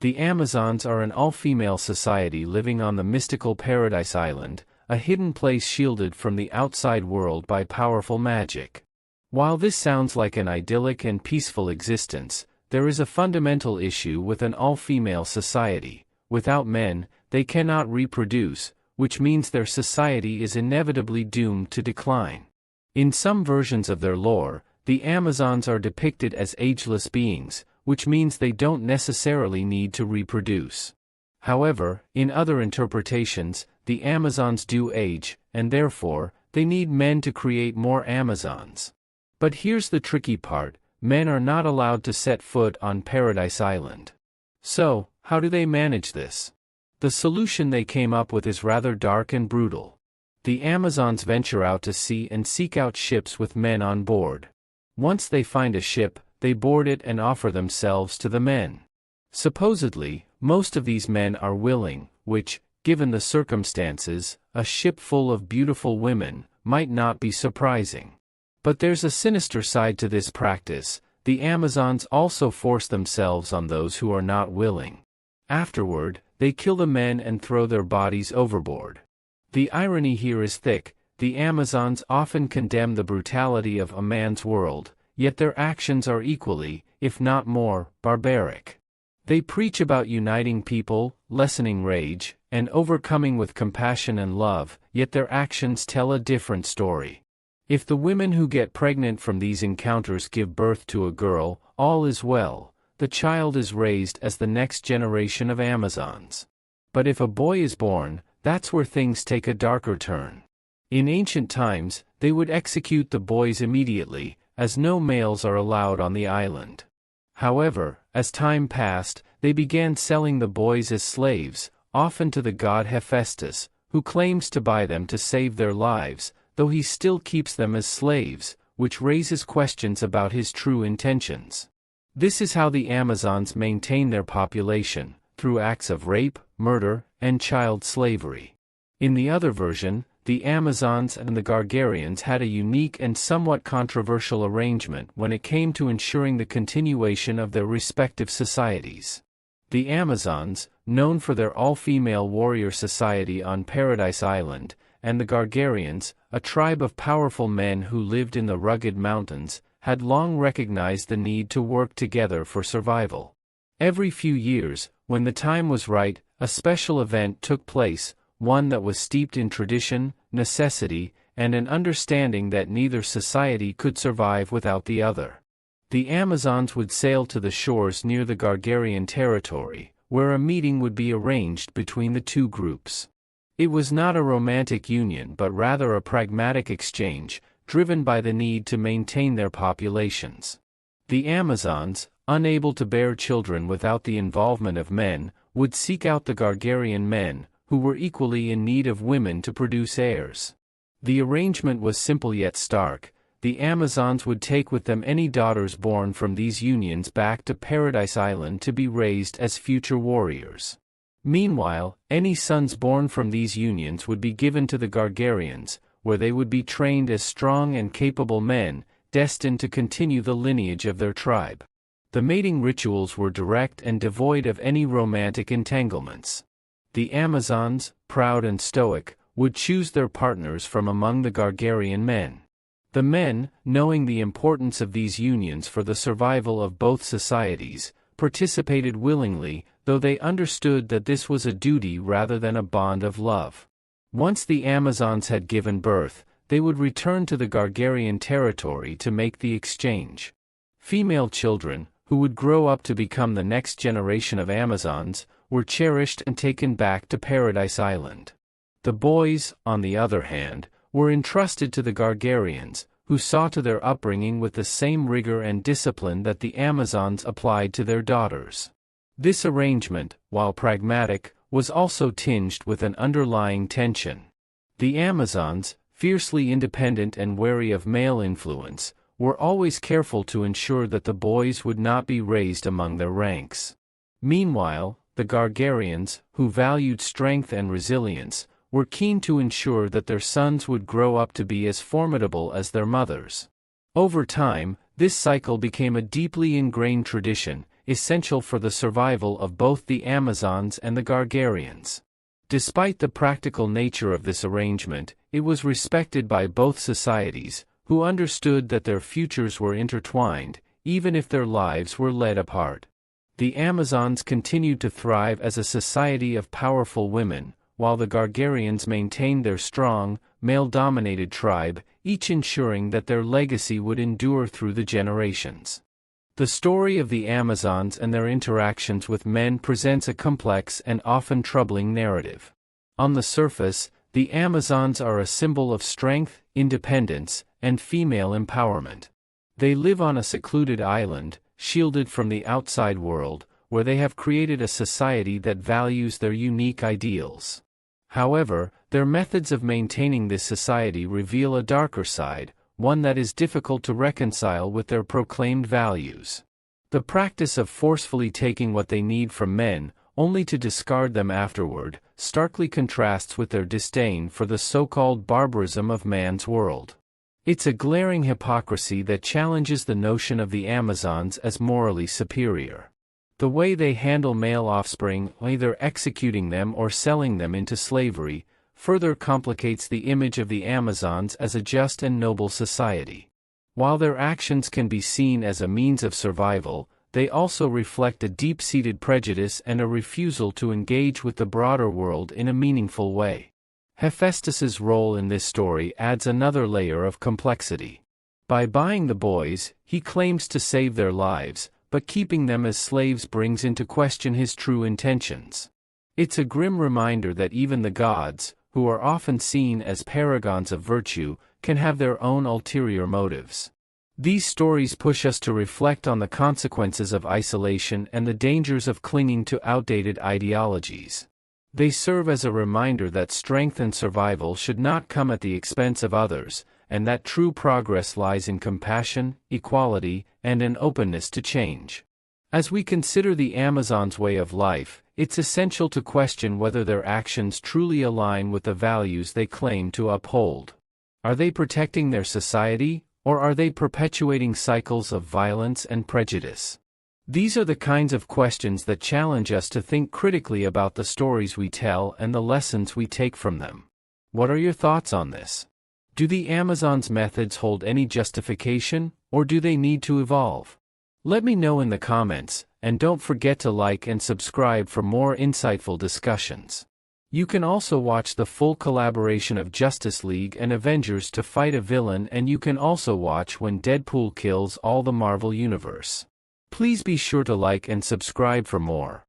The Amazons are an all-female society living on the mystical Paradise Island, a hidden place shielded from the outside world by powerful magic. While this sounds like an idyllic and peaceful existence, there is a fundamental issue with an all-female society. Without men, they cannot reproduce, which means their society is inevitably doomed to decline. In some versions of their lore, the Amazons are depicted as ageless beings, which means they don't necessarily need to reproduce. However, in other interpretations, the Amazons do age, and therefore, they need men to create more Amazons. But here's the tricky part: men are not allowed to set foot on Paradise Island. So, how do they manage this? The solution they came up with is rather dark and brutal. The Amazons venture out to sea and seek out ships with men on board. Once they find a ship, they board it and offer themselves to the men. Supposedly, most of these men are willing, which, given the circumstances, a ship full of beautiful women, might not be surprising. But there's a sinister side to this practice: the Amazons also force themselves on those who are not willing. Afterward, they kill the men and throw their bodies overboard. The irony here is thick: the Amazons often condemn the brutality of a man's world, yet their actions are equally, if not more, barbaric. They preach about uniting people, lessening rage, and overcoming with compassion and love, yet their actions tell a different story. If the women who get pregnant from these encounters give birth to a girl, all is well. The child is raised as the next generation of Amazons. But if a boy is born, that's where things take a darker turn. In ancient times, they would execute the boys immediately, as no males are allowed on the island. However, as time passed, they began selling the boys as slaves, often to the god Hephaestus, who claims to buy them to save their lives, though he still keeps them as slaves, which raises questions about his true intentions. This is how the Amazons maintain their population, through acts of rape, murder, and child slavery. In the other version, the Amazons and the Gargareans had a unique and somewhat controversial arrangement when it came to ensuring the continuation of their respective societies. The Amazons, known for their all-female warrior society on Paradise Island, and the Gargareans, a tribe of powerful men who lived in the rugged mountains, had long recognized the need to work together for survival. Every few years, when the time was right, a special event took place, one that was steeped in tradition, necessity, and an understanding that neither society could survive without the other. The Amazons would sail to the shores near the Gargarean territory, where a meeting would be arranged between the two groups. It was not a romantic union but rather a pragmatic exchange, driven by the need to maintain their populations. The Amazons, unable to bear children without the involvement of men, would seek out the Gargarean men, who were equally in need of women to produce heirs. The arrangement was simple yet stark: the Amazons would take with them any daughters born from these unions back to Paradise Island to be raised as future warriors. Meanwhile, any sons born from these unions would be given to the Gargareans, where they would be trained as strong and capable men, destined to continue the lineage of their tribe. The mating rituals were direct and devoid of any romantic entanglements. The Amazons, proud and stoic, would choose their partners from among the Gargarean men. The men, knowing the importance of these unions for the survival of both societies, participated willingly, though they understood that this was a duty rather than a bond of love. Once the Amazons had given birth, they would return to the Gargarean territory to make the exchange. Female children, who would grow up to become the next generation of Amazons, were cherished and taken back to Paradise Island. The boys, on the other hand, were entrusted to the Gargareans, who saw to their upbringing with the same rigor and discipline that the Amazons applied to their daughters. This arrangement, while pragmatic, was also tinged with an underlying tension. The Amazons, fiercely independent and wary of male influence, were always careful to ensure that the boys would not be raised among their ranks. Meanwhile, the Gargareans, who valued strength and resilience, were keen to ensure that their sons would grow up to be as formidable as their mothers. Over time, this cycle became a deeply ingrained tradition, essential for the survival of both the Amazons and the Gargareans. Despite the practical nature of this arrangement, it was respected by both societies, who understood that their futures were intertwined, even if their lives were led apart. The Amazons continued to thrive as a society of powerful women, while the Gargareans maintained their strong, male-dominated tribe, each ensuring that their legacy would endure through the generations. The story of the Amazons and their interactions with men presents a complex and often troubling narrative. On the surface, the Amazons are a symbol of strength, independence, and female empowerment. They live on a secluded island, shielded from the outside world, where they have created a society that values their unique ideals. However, their methods of maintaining this society reveal a darker side, one that is difficult to reconcile with their proclaimed values. The practice of forcefully taking what they need from men, only to discard them afterward, starkly contrasts with their disdain for the so-called barbarism of man's world. It's a glaring hypocrisy that challenges the notion of the Amazons as morally superior. The way they handle male offspring, either executing them or selling them into slavery, further complicates the image of the Amazons as a just and noble society. While their actions can be seen as a means of survival, they also reflect a deep-seated prejudice and a refusal to engage with the broader world in a meaningful way. Hephaestus's role in this story adds another layer of complexity. By buying the boys, he claims to save their lives, but keeping them as slaves brings into question his true intentions. It's a grim reminder that even the gods, who are often seen as paragons of virtue, can have their own ulterior motives. These stories push us to reflect on the consequences of isolation and the dangers of clinging to outdated ideologies. They serve as a reminder that strength and survival should not come at the expense of others, and that true progress lies in compassion, equality, and an openness to change. As we consider the Amazons' way of life, it's essential to question whether their actions truly align with the values they claim to uphold. Are they protecting their society, or are they perpetuating cycles of violence and prejudice? These are the kinds of questions that challenge us to think critically about the stories we tell and the lessons we take from them. What are your thoughts on this? Do the Amazons' methods hold any justification, or do they need to evolve? Let me know in the comments, and don't forget to like and subscribe for more insightful discussions. You can also watch the full collaboration of Justice League and Avengers to fight a villain, and you can also watch when Deadpool kills all the Marvel Universe. Please be sure to like and subscribe for more.